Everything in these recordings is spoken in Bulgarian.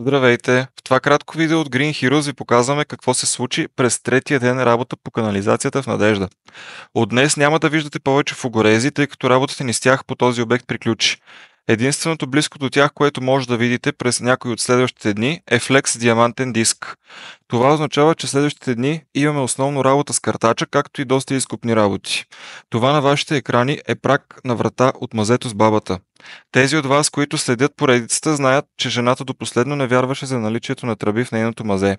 Здравейте! В това кратко видео от Green Heroes ви показваме какво се случи през третия ден работа по канализацията в Надежда. От днес няма да виждате повече фугорези, тъй като работата ни с тях по този обект приключи. Единственото близко до тях, което може да видите през някои от следващите дни, е Flex диамантен диск. Това означава, че следващите дни имаме основно работа с картача, както и доста изкупни работи. Това на вашите екрани е праг на врата от мазето с бабата. Тези от вас, които следят поредицата, знаят, че жената до последно не вярваше за наличието на тръби в нейното мазе.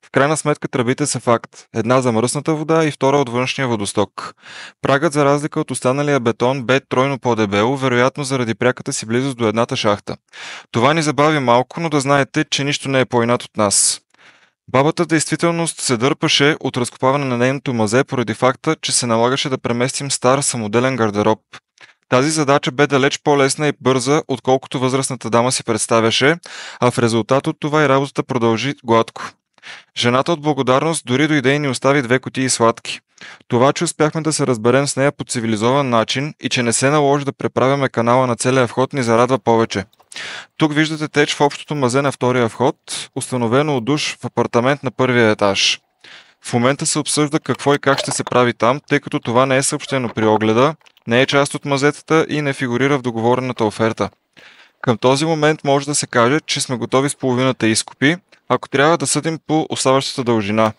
В крайна сметка тръбите са факт. Една за мръсната вода и втора от външния водосток. Прагът, за разлика от останалия бетон, бе тройно по-дебело, вероятно заради пряката си близост до едната шахта. Това ни забави малко, но да знаете, че нищо не е по-инат от нас. Бабата в действителност се дърпаше от разкопаване на нейното мазе поради факта, че се налагаше да преместим стар самоделен гардероб. Тази задача бе далеч по-лесна и бърза, отколкото възрастната дама си представяше, а в резултат от това и работата продължи гладко. Жената от благодарност дори дойде и ни остави 2 кутии сладки. Това, че успяхме да се разберем с нея по цивилизован начин и че не се наложи да преправяме канала на целия вход, ни зарадва повече. Тук виждате теч в общото мазе на втория вход, установено от душ в апартамент на първия етаж. В момента се обсъжда какво и как ще се прави там, тъй като това не е съобщено при огледа, не е част от мазетата и не фигурира в договорената оферта. Към този момент може да се каже, че сме готови с половината изкопи, ако трябва да съдим по оставащата дължина.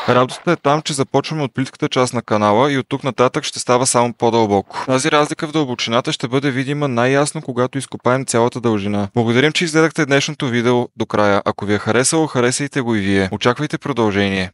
Работата е там, че започваме от плитката част на канала и от тук нататък ще става само по-дълбоко. Тази разлика в дълбочината ще бъде видима най-ясно, когато изкопаем цялата дължина. Благодарим, че изгледахте днешното видео до края. Ако ви е харесало, харесайте го и вие. Очаквайте продължение.